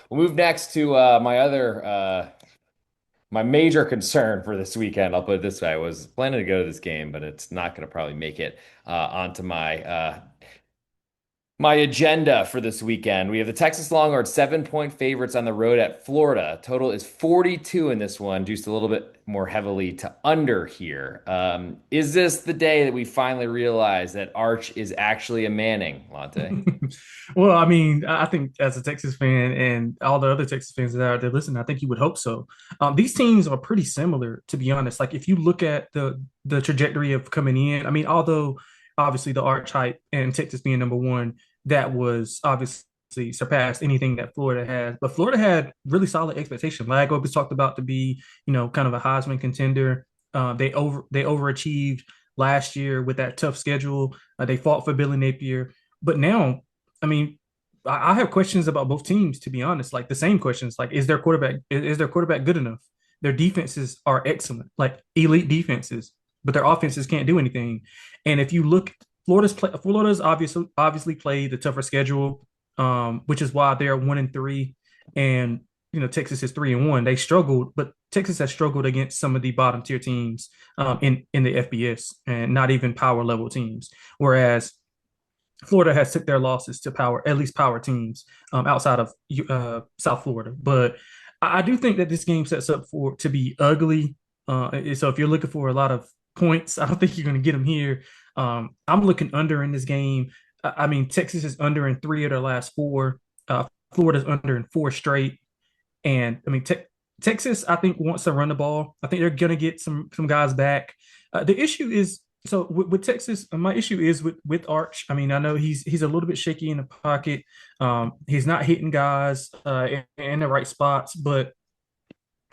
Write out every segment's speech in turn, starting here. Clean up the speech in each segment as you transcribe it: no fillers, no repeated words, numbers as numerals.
We'll move next to my major concern for this weekend. I'll put it this way: I was planning to go to this game, but it's not going to probably make it onto my agenda for this weekend. We have the Texas Longhorns 7-point favorites on the road at Florida. Total is 42 in this one, juiced a little bit more heavily to under here. Is this the day that we finally realize that Arch is actually a Manning, Lante? Well, I mean, I think as a Texas fan and all the other Texas fans that are out there listening, I think you would hope so. These teams are pretty similar, to be honest. Like if you look at the trajectory of coming in, I mean, although obviously the arch hype and Texas being number one, that was obviously surpassed anything that Florida had. But Florida had really solid expectation. Like what was talked about to be, kind of a Heisman contender. They overachieved last year with that tough schedule. They fought for Billy Napier. But now, I mean, I have questions about both teams, to be honest. Like the same questions, like is their quarterback good enough? Their defenses are excellent, like elite defenses, but their offenses can't do anything. And if you look, Florida's obviously played the tougher schedule, which is why they're 1-3, and Texas is 3-1. They struggled, but Texas has struggled against some of the bottom tier teams in the FBS and not even power level teams. Whereas Florida has took their losses to at least power teams outside of South Florida. But I do think that this game sets up for to be ugly. So if you're looking for a lot of points, I don't think you're going to get them here. I'm looking under in this game. I mean, Texas is under in three of their last four. Florida's under in four straight. And I mean, Texas, I think, wants to run the ball. I think they're going to get some guys back. The issue is so with Texas, my issue is with Arch. I mean, I know he's a little bit shaky in the pocket. He's not hitting guys in the right spots, but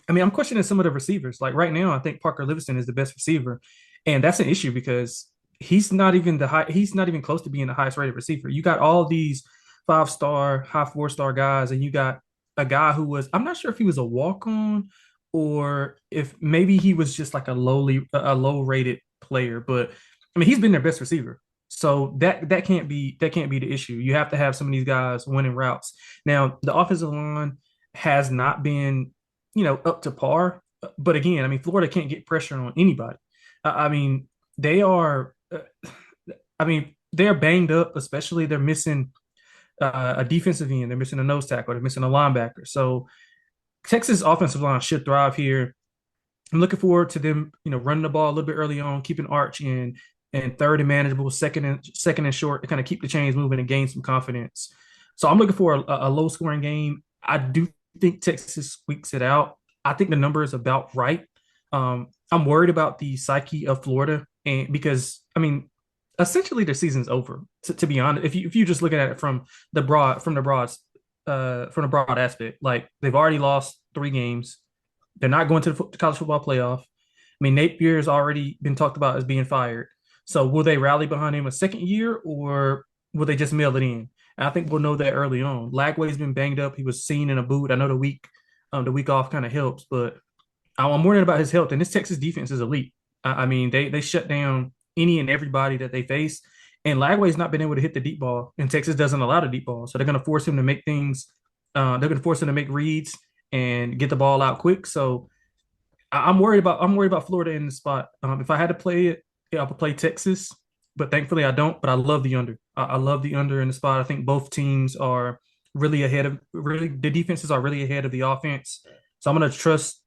I mean, I'm questioning some of the receivers. Like right now, I think Parker Livingston is the best receiver, and that's an issue because he's not even the high. He's not even close to being the highest rated receiver. You got all these 5-star, high 4-star guys, and you got a guy who was. I'm not sure if he was a walk on or if maybe he was just like a low rated player. But I mean, he's been their best receiver. So that can't be the issue. You have to have some of these guys winning routes. Now, the offensive line has not been up to par. But again, I mean, Florida can't get pressure on anybody. I mean, they are. I mean, they're banged up. Especially, they're missing a defensive end. They're missing a nose tackle. They're missing a linebacker. So Texas offensive line should thrive here. I'm looking forward to them, running the ball a little bit early on, keeping Arch in and third and manageable, second and short to kind of keep the chains moving and gain some confidence. So I'm looking for a low scoring game. I do think Texas squeaks it out. I think the number is about right. I'm worried about the psyche of Florida, and because I mean, essentially their season's over. To be honest, if you just looking at it from the broad aspect, like they've already lost three games. They're not going to the college football playoff. I mean, Napier has already been talked about as being fired. So will they rally behind him a second year or will they just mail it in? And I think we'll know that early on. Lagway's been banged up. He was seen in a boot. I know the week off kind of helps, but I'm worried about his health. And this Texas defense is elite. I mean, they shut down any and everybody that they face. And Lagway's not been able to hit the deep ball, and Texas doesn't allow the deep ball. So they're going to force him to make things. They're going to force him to make reads and get the ball out quick. So I'm worried about Florida in the spot. If I had to play it, yeah, I would play Texas, but thankfully I don't. But I love the under. I love the under in the spot. I think both teams are really the defenses are really ahead of the offense. So I'm gonna trust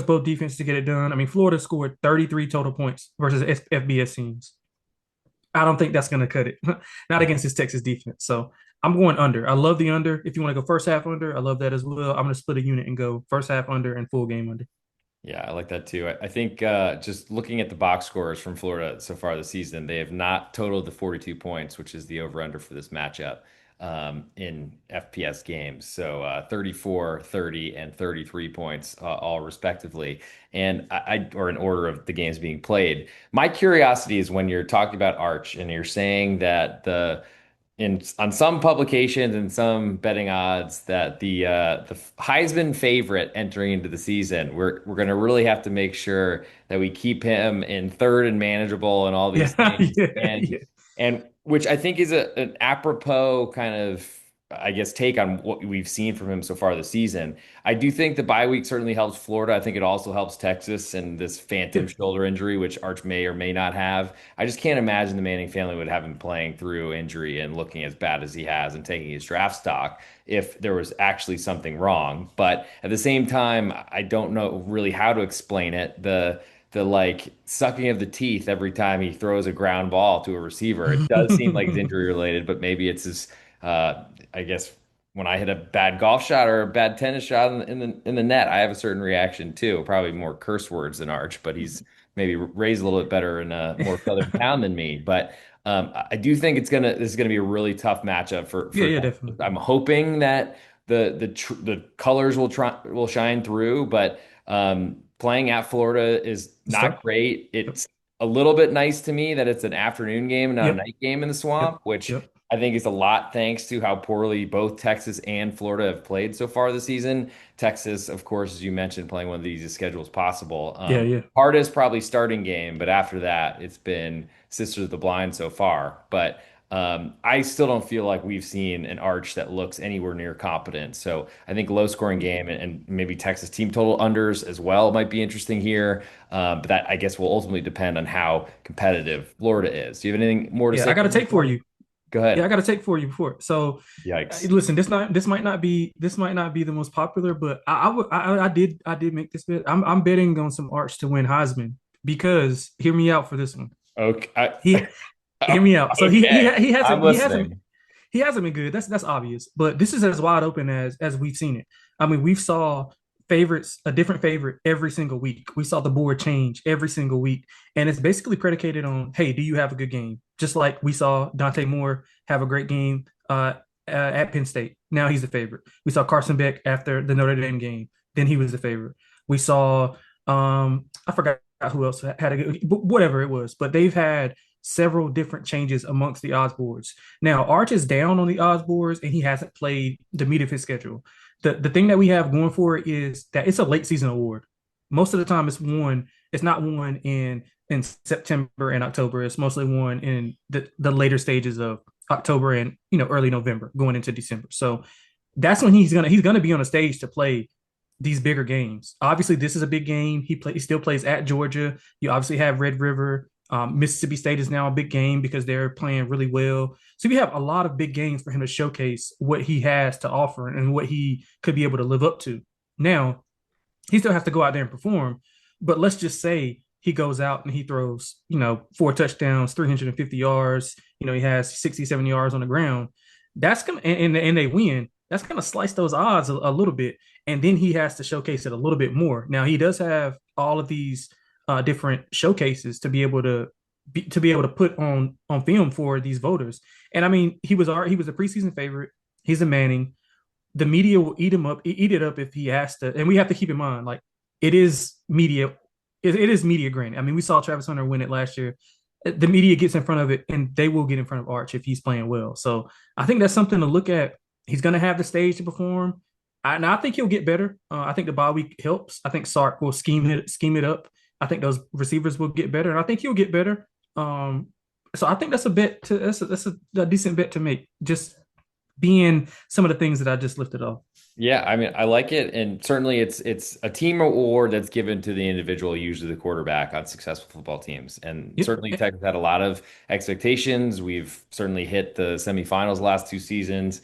both defenses to get it done. I mean, Florida scored 33 total points versus FBS teams. I don't think that's gonna cut it. Not against this Texas defense. So I'm going under. I love the under. If you want to go first half under, I love that as well. I'm gonna split a unit and go first half under and full game under. Yeah, I like that too. I think just looking at the box scores from Florida so far this season, they have not totaled the 42 points, which is the over-under for this matchup in FPS games. So 34, 30, and 33 points, all respectively, and or in order of the games being played. My curiosity is when you're talking about Arch and you're saying that in on some publications and some betting odds that the Heisman favorite entering into the season, we're going to really have to make sure that we keep him in third and manageable and all these Yeah, things, yeah, and yeah. and which I think is an apropos kind of. I guess, take on what we've seen from him so far this season. I do think the bye week certainly helps Florida. I think it also helps Texas and this Yeah. phantom shoulder injury, which Arch may or may not have. I just can't imagine the Manning family would have him playing through injury and looking as bad as he has and taking his draft stock if there was actually something wrong. But at the same time, I don't know really how to explain it. The like sucking of the teeth every time he throws a ground ball to a receiver. It does seem like it's injury related, but maybe it's his I guess when I hit a bad golf shot or a bad tennis shot in the net, I have a certain reaction too. Probably more curse words than Arch, but he's maybe raised a little bit better in a more southern town than me. But I do think this is gonna be a really tough matchup Yeah, for yeah, Texas. definitely. I'm hoping that the colors will shine through, but playing at Florida is It's not tough. great. Yep. It's a little bit nice to me that it's an afternoon game and not a Yep. night game in the Yep. swamp, which Yep. I think is a lot thanks to how poorly both Texas and Florida have played so far this season. Texas, of course, as you mentioned, playing one of the easiest schedules possible. Yeah, yeah. Hardest probably starting game, but after that, it's been Sisters of the Blind so far. But I still don't feel like we've seen an Arch that looks anywhere near competent. So I think low scoring game and maybe Texas team total unders as well might be interesting here. But that I guess will ultimately depend on how competitive Florida is. Do you have anything more to Yeah, say I got to about this take for one? you. Go Yeah, I ahead. got to take for you before. So, Yikes. listen, this might not be the most popular, but I did make this bet. I'm betting on some Arch to win Heisman because hear me out for this one. Okay. He hear me out. So Okay. I'm he hasn't listening. he hasn't been good. That's obvious. But this is as wide open as we've seen it. I mean, we've saw favorites, a different favorite every single week. We saw the board change every single week. And it's basically predicated on, hey, do you have a good game? Just like we saw Dante Moore have a great game at Penn State. Now he's the favorite. We saw Carson Beck after the Notre Dame game. Then he was the favorite. We saw I forgot who else had a good, whatever it was, but they've had several different changes amongst the odds boards. Now, Arch is down on the odds boards and he hasn't played the meat of his schedule. The thing that we have going for it is that it's a late season award. Most of the time it's not won in September and October. It's mostly won in the later stages of October and early November going into December. So that's when he's gonna be on a stage to play these bigger games. Obviously, this is a big game. He still plays at Georgia. You obviously have Red River. Mississippi State is now a big game because they're playing really well. So we have a lot of big games for him to showcase what he has to offer and what he could be able to live up to. Now, he still has to go out there and perform, but let's just say he goes out and he throws, 4 touchdowns, 350 yards. He has 67 yards on the ground. That's gonna and they win. That's gonna slice those odds a little bit, and then he has to showcase it a little bit more. Now he does have all of these different showcases to be able to put on film for these voters. And I mean, he was a preseason favorite. He's a Manning. The media will eat it up if he has to. And we have to keep in mind, like it is media, it is media granted. I mean, we saw Travis Hunter win it last year. The media gets in front of it, and they will get in front of Arch if he's playing well. So I think that's something to look at. He's going to have the stage to perform. And I think he'll get better. I think the bye week helps. I think Sark will scheme it up. I think those receivers will get better, and I think he'll get better. So I think that's a bet to that's a decent bet to make. Just being some of the things that I just lifted off. Yeah, I mean, I like it, and certainly it's a team award that's given to the individual, usually the quarterback on successful football teams. And Yep. certainly Texas had a lot of expectations. We've certainly hit the semifinals last 2 seasons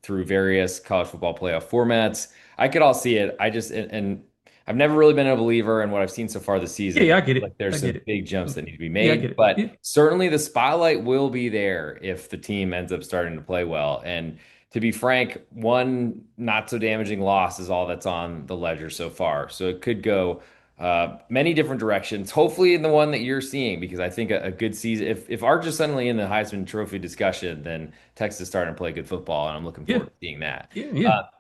through various college football playoff formats. I could all see it. And I've never really been a believer in what I've seen so far this Yeah, season. yeah, I It get feels it. like there's I some get it. big jumps that need to be Yeah, I get made, it. but Yeah, certainly the spotlight will be there if the team ends up starting to play well. And to be frank, one not so damaging loss is all that's on the ledger so far. So it could go many different directions. Hopefully, in the one that you're seeing, because I think a good season. If Arch is suddenly in the Heisman Trophy discussion, then Texas is starting to play good football, and I'm looking yeah, forward to seeing that. yeah, yeah.